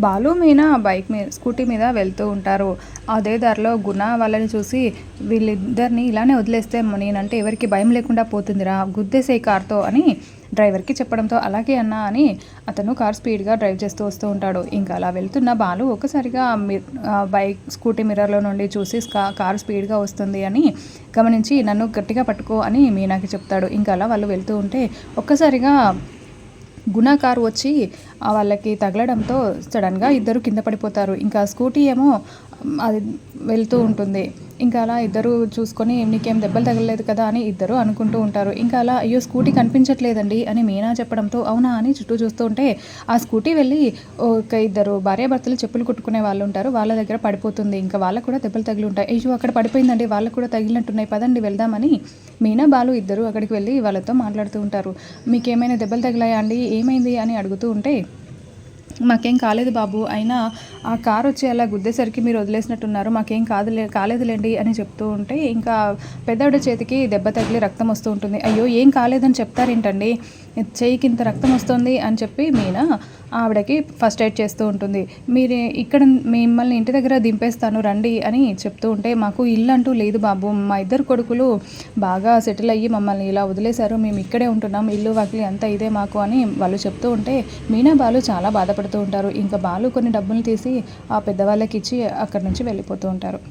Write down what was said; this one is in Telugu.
బాలు, మీనా బైక్ మీద స్కూటీ మీద వెళ్తూ ఉంటారు. అదే దారిలో గుణ వాళ్ళని చూసి, వీళ్ళిద్దరిని ఇలానే వదిలేస్తే నేనంటే ఎవరికి భయం లేకుండా పోతుందిరా, గుద్దేసేయి కార్తో అని డ్రైవర్కి చెప్పడంతో అలాగే అన్నా అని అతను కార్ స్పీడ్గా డ్రైవ్ చేస్తూ వస్తూ ఉంటాడు. ఇంకా అలా వెళ్తున్న బాలు ఒక్కసారిగా బైక్ స్కూటీ మిర్రర్లో నుండి చూసి కారు స్పీడ్గా వస్తుంది అని గమనించి నన్ను గట్టిగా పట్టుకో అని మీనాకి చెప్తాడు. ఇంకా అలా వాళ్ళు వెళ్తూ ఉంటే ఒక్కసారిగా గుణ కారు వచ్చి వాళ్ళకి తగలడంతో సడన్గా ఇద్దరు కింద పడిపోతారు. ఇంకా స్కూటీ ఏమో అది వెళ్తూ ఉంటుంది. ఇంకా అలా ఇద్దరు చూసుకొని నీకేం దెబ్బలు తగలలేదు కదా అని ఇద్దరు అనుకుంటూ ఉంటారు. ఇంకా అలా అయ్యో స్కూటీ కనిపించట్లేదండి అని మీనా చెప్పడంతో అవునా అని చుట్టూ చూస్తూ ఉంటే ఆ స్కూటీ వెళ్ళి ఒక ఇద్దరు భార్యాభర్తలు చెప్పులు కుట్టుకునే వాళ్ళు ఉంటారు, వాళ్ళ దగ్గర పడిపోతుంది. ఇంకా వాళ్ళకు కూడా దెబ్బలు తగిలి ఉంటాయి. అయ్యో అక్కడ పడిపోయిందండి, వాళ్ళకు కూడా తగిలినట్టున్నాయి, పదండి వెళ్దామని మీనా బాలు ఇద్దరు అక్కడికి వెళ్ళి వాళ్ళతో మాట్లాడుతూ ఉంటారు. మీకేమైనా దెబ్బలు తగిలాయా అండి, ఏమైంది అని అడుగుతూ ఉంటే మాకేం కాలేదు బాబు, అయినా ఆ కారు వచ్చి అలా గుద్దేసరికి మీరు వదిలేసినట్టున్నారు, మాకేం కాలేదులేండి అని చెప్తూ ఉంటే ఇంకా పెద్దవిడ చేతికి దెబ్బ తగిలి రక్తం వస్తూ ఉంటుంది. అయ్యో ఏం కాలేదని చెప్తారేంటండి, చెయ్యికి ఇంత రక్తం వస్తుంది అని చెప్పి మీనా ఆవిడకి ఫస్ట్ ఎయిడ్ చేస్తూ ఉంటుంది. మీరు ఇక్కడ మిమ్మల్ని ఇంటి దగ్గర దింపేస్తాను రండి అని చెప్తూ ఉంటే మాకు ఇల్లు అంటూ లేదు బాబు, మా ఇద్దరు కొడుకులు బాగా సెటిల్ అయ్యి మమ్మల్ని ఇలా వదిలేశారు, మేము ఇక్కడే ఉంటున్నాం, ఇల్లు వాకిలి అంతా ఇదే మాకు అని వాళ్ళు చెప్తూ ఉంటే మీనా బాలు చాలా బాధపడుతూ ఉంటారు. ఇంకా బాలు కొన్ని డబ్బులు తీసి ఆ పెద్దవాళ్ళకి ఇచ్చి అక్కడి నుంచి వెళ్ళిపోతూ ఉంటారు.